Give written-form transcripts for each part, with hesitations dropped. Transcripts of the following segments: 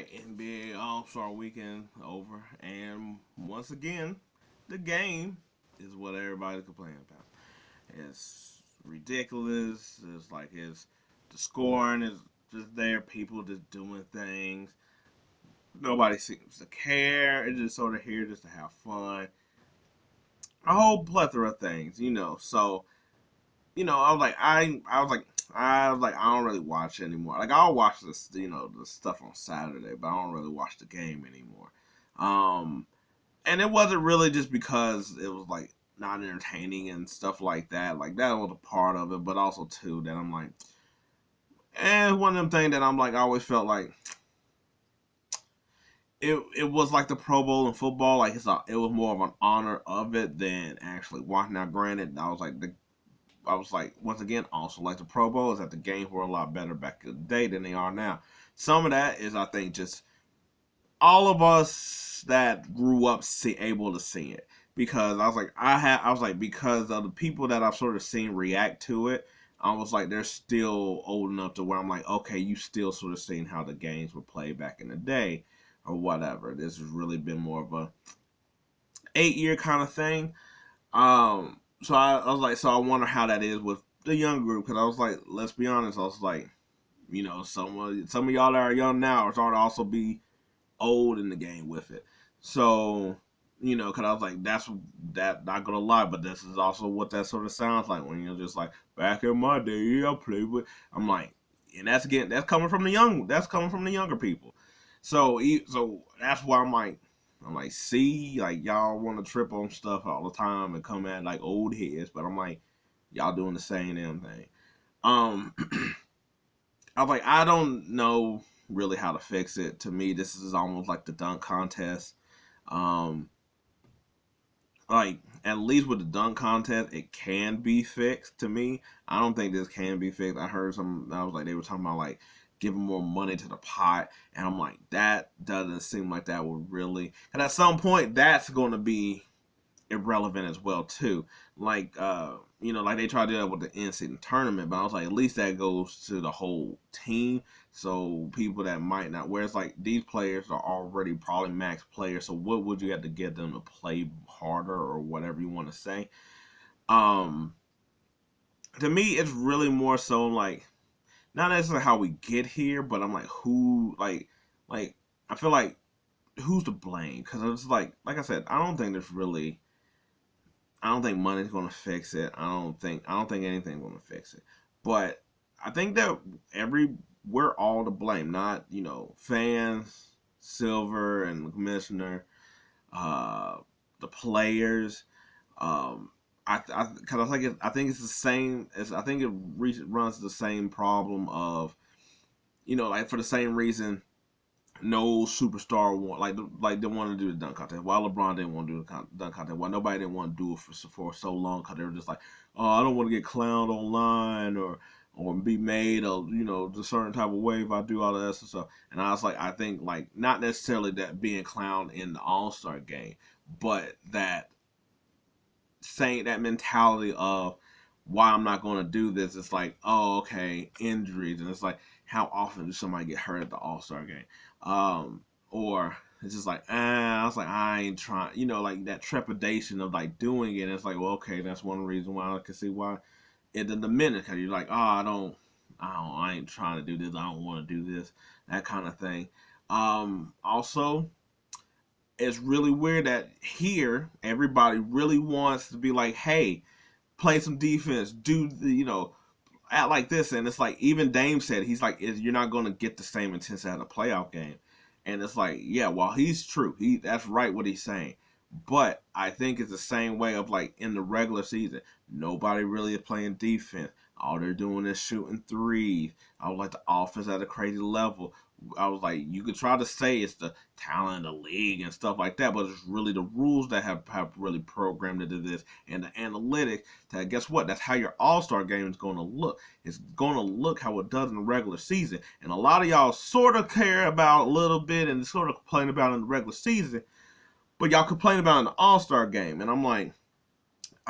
Alright, NBA All-Star Weekend over, and once again, the game is what everybody's complaining about. It's ridiculous. The scoring is just there. People just doing things. Nobody seems to care. It's just sort of here just to have fun. A whole plethora of things. So I was like, I don't really watch anymore. Like, I'll watch the stuff on Saturday, but I don't really watch the game anymore. Um, and it wasn't really just because it was like not entertaining and stuff like that. Like, that was a part of it, but also too that I'm like, one of them things that I'm like, I always felt like it was like the Pro Bowl in football. Like, it was more of an honor of it than actually watching. Now, granted, I was like, once again, also like the Pro Bowl, is that the games were a lot better back in the day than they are now. Some of that is, I think, just all of us that grew up able to see it, because I was like, because of the people that I've sort of seen react to it, I was like, they're still old enough to where I'm like, okay, you still sort of seen how the games were played back in the day or whatever. This has really been more of a 8 year kind of thing. I was like, so I wonder how that is with the young group, because I was like, let's be honest, I was like, some of y'all that are young now are starting to also be old in the game with it. So, because I was like, that not gonna lie, but this is also what that sort of sounds like when you're just like, back in my day, yeah, I played with. I'm like, and that's coming from the younger people. So that's why I'm like, see, like, y'all want to trip on stuff all the time and come at like old heads, but I'm like, y'all doing the same damn thing. Um, I was like, I don't know really how to fix it. To me, this is almost like the dunk contest. Um, like, at least with the dunk contest, it can be fixed. To me, I don't think this can be fixed. I was like, they were talking about like giving more money to the pot, and I'm like, that doesn't seem like that would really. And at some point, that's going to be irrelevant as well too. Like they try to do that with the in-season tournament, but I was like, at least that goes to the whole team. So people that might not, whereas like these players are already probably max players, so what would you have to get them to play harder or whatever you want to say? Um, to me, it's really more so like not necessarily how we get here, but I'm like, like I feel like who's to blame? Because it's like I said, I don't think money's gonna fix it. I don't think anything's gonna fix it. But I think that we're all to blame, not fans, Silver, and the commissioner, uh, the players. Um, Cause I think it's the same. I think runs the same problem of like for the same reason no superstar want like they want to do the dunk contest. Why LeBron didn't want to do the dunk contest? Why nobody didn't want to do it for so long? Because they were just like, oh, I don't want to get clowned online or be made a a certain type of way if I do all of that stuff. And I was like, I think like not necessarily that being clowned in the All Star game, but that saying that mentality of why I'm not going to do this. It's like, oh, okay, injuries, and it's like, how often does somebody get hurt at the All Star game? Or it's just like, I was like, I ain't trying, like that trepidation of like doing it. And it's like, well, okay, that's one reason why I can see why it in the minute, because you're like, oh, I ain't trying to do this. I don't want to do this, that kind of thing. Also, it's really weird that here everybody really wants to be like, hey, play some defense, act like this, and it's like even Dame said he's like, you're not going to get the same intensity as a playoff game, and it's like, yeah, well, he's true, that's right what he's saying, but I think it's the same way of like in the regular season, nobody really is playing defense. All they're doing is shooting threes. I was like the offense at a crazy level. I was like, you could try to say it's the talent of the league and stuff like that, but it's really the rules that have really programmed into this and the analytics. That guess what? That's how your All Star game is going to look. It's going to look how it does in the regular season. And a lot of y'all sort of care about a little bit and sort of complain about it in the regular season, but y'all complain about it in the All Star game. And I was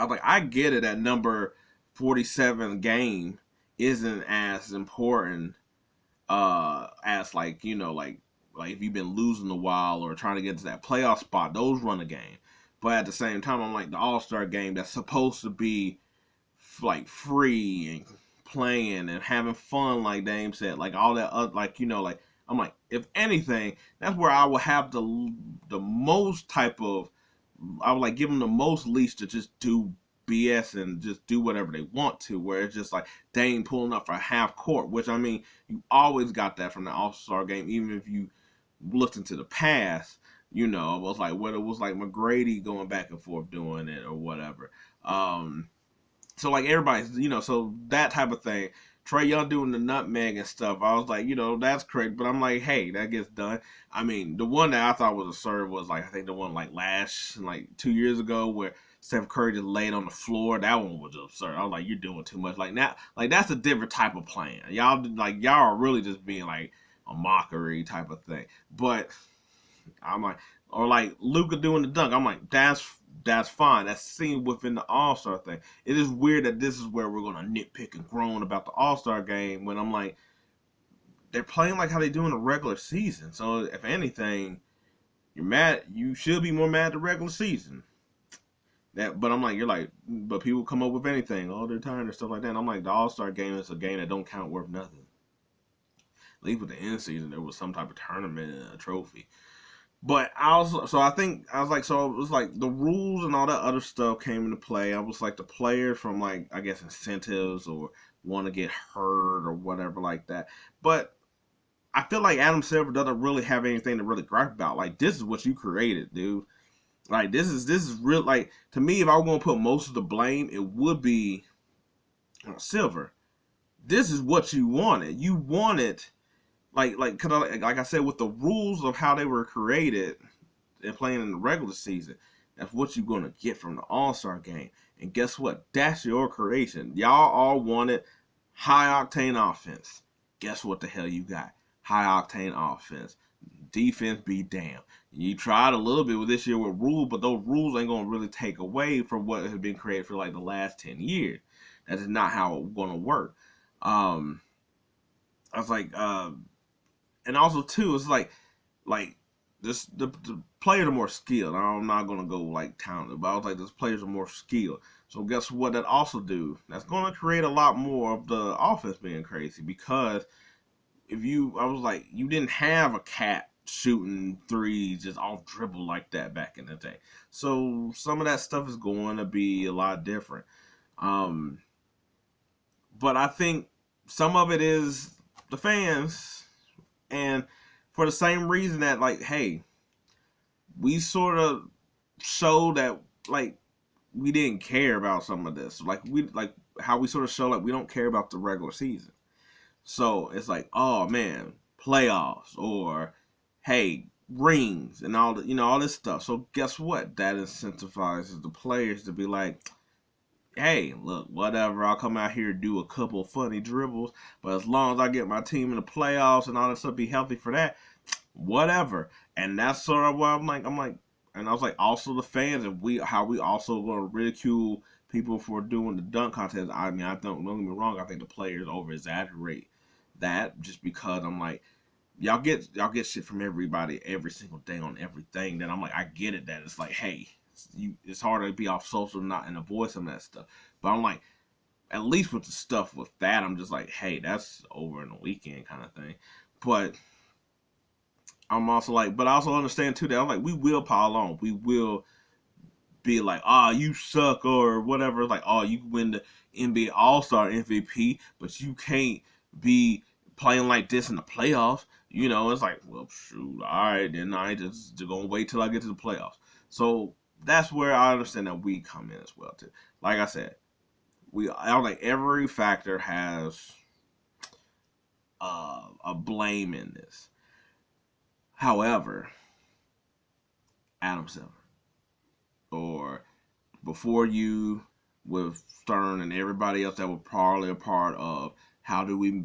like, I get it. That number 47 game isn't as important as like like if you've been losing a while or trying to get to that playoff spot, those run the game. But at the same time, I'm like the All-Star game that's supposed to be like free and playing and having fun, like Dame said, like all that, like like I'm like, if anything, that's where I will have the most type of, I would like give them the most leash to just do BS and just do whatever they want to. Where it's just like Dame pulling up for half court, which I mean, you always got that from the All Star game, even if you looked into the past. It was like whether it was like McGrady going back and forth doing it or whatever. So like everybody's, so that type of thing. Trae Young doing the nutmeg and stuff. I was like, that's crazy. But I'm like, hey, that gets done. I mean, the one that I thought was absurd was like, I think the one like 2 years ago where Steph Curry just laid on the floor. That one was absurd. I was like, you're doing too much. Like now, like that's a different type of plan. Y'all are really just being like a mockery type of thing. But I'm like, or like Luka doing the dunk. I'm like, that's fine. That's seen within the All Star thing. It is weird that this is where we're gonna nitpick and groan about the All Star game when I'm like, they're playing like how they do in the regular season. So if anything, you're mad. You should be more mad at the regular season. But I'm like, you're like, but people come up with anything. Oh, they're tired and stuff like that. And I'm like, the All Star game is a game that don't count worth nothing. At least with the end season, there was some type of tournament and a trophy. But I think I was like, so it was like the rules and all that other stuff came into play. I was like the players from like, I guess incentives or want to get hurt or whatever like that. But I feel like Adam Silver doesn't really have anything to really gripe about. Like this is what you created, dude. Like this is real. Like to me, if I was gonna put most of the blame, it would be on Silver. This is what you wanted. You wanted like I said, with the rules of how they were created and playing in the regular season, that's what you're gonna get from the All Star game. And guess what? That's your creation. Y'all all wanted high octane offense. Guess what the hell you got? High octane offense. Defense be damned. You tried a little bit with this year with rules, but those rules ain't gonna really take away from what has been created for like the last 10 years. That is not how it's gonna work. I was like, and also too, it's like this the players are more skilled. I'm not gonna go like talented, but I was like, these players are more skilled. So guess what? That also do that's gonna create a lot more of the offense being crazy because I was like, you didn't have a cat shooting threes just off dribble like that back in the day. So some of that stuff is going to be a lot different. Um, but I think some of it is the fans, and for the same reason that like, hey, we sort of showed that like we didn't care about some of this, like how we sort of show like we don't care about the regular season. So it's like, oh man, playoffs or hey, rings and all the all this stuff. So guess what? That incentivizes the players to be like, hey, look, whatever, I'll come out here and do a couple funny dribbles, but as long as I get my team in the playoffs and all that stuff, be healthy for that, whatever. And that's sort of what I'm like, and I was like, also the fans and how we also gonna ridicule people for doing the dunk contest. I mean, don't get me wrong, I think the players over exaggerate that just because I'm like, y'all get shit from everybody every single day on everything. Then I'm like, I get it that it's like, hey, it's hard to be off social and avoid some of that stuff. But I'm like, at least with the stuff with that, I'm just like, hey, that's over in the weekend kind of thing. But I'm also like, but I also understand too that I'm like, we will pile on. We will be like, you suck or whatever. Like, you win the NBA All-Star MVP, but you can't be playing like this in the playoffs. It's like, well, shoot, all right, then I just gonna wait till I get to the playoffs. So that's where I understand that we come in as well too. Like I said, I was like every factor has a blame in this. However, Adam Silver or before you with Stern and everybody else that were probably a part of how do we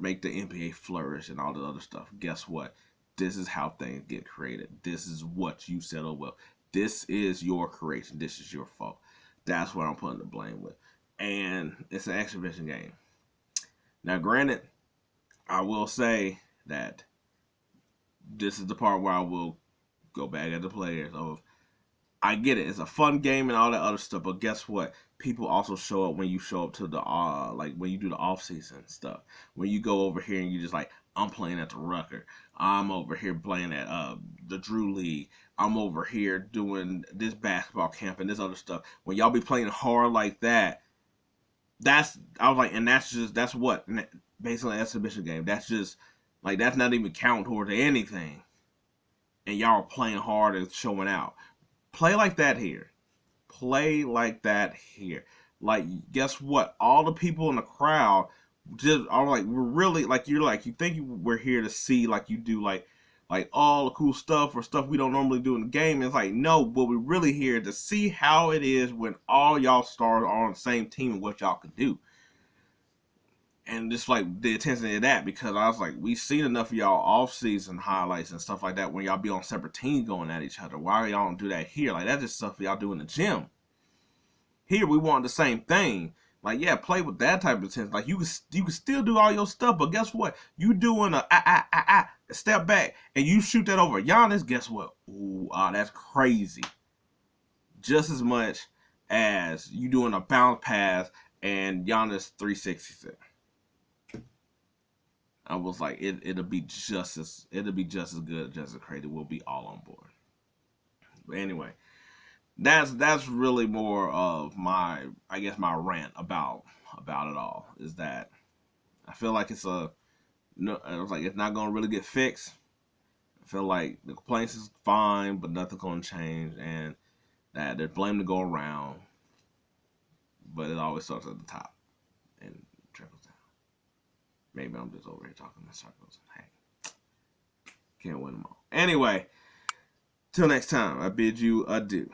make the NBA flourish and all the other stuff. Guess what? This is how things get created. This is what you said, oh well. This is your creation. This is your fault. That's what I'm putting the blame with. And it's an exhibition game. Now, granted, I will say that this is the part where I will go back at the players of I get it. It's a fun game and all that other stuff, but guess what? People also show up when you show up to the like when you do the off season stuff. When you go over here and you just like, I'm playing at the Rucker. I'm over here playing at the Drew League. I'm over here doing this basketball camp and this other stuff. When y'all be playing hard like that, that's I was like, and that's what basically an exhibition game. That's just like that's not even counting towards anything. And y'all are playing hard and showing out. Play like that here. Play like that here. Like, guess what? All the people in the crowd just are like, we're really like you think we're here to see like you do like all the cool stuff or stuff we don't normally do in the game. And it's like, no, but we're really here to see how it is when all y'all stars are on the same team and what y'all can do. And just like the intensity of that, because I was like, we've seen enough of y'all off-season highlights and stuff like that when y'all be on separate teams going at each other. Why y'all don't do that here? Like, that's just stuff y'all do in the gym. Here, we want the same thing. Like, yeah, play with that type of intensity. Like, you can still do all your stuff, but guess what? You doing a step back, and you shoot that over Giannis, guess what? Ooh, that's crazy. Just as much as you doing a bounce pass and Giannis 360 it. I was like, it'll be just as good, just as crazy. We'll be all on board. But anyway, that's really more of my rant about it all. Is that I feel like it's it's not gonna really get fixed. I feel like the complaints is fine, but nothing's gonna change, and that there's blame to go around, but it always starts at the top and trickles down. Maybe I'm just over here talking in circles. Hey, can't win them all. Anyway, till next time, I bid you adieu.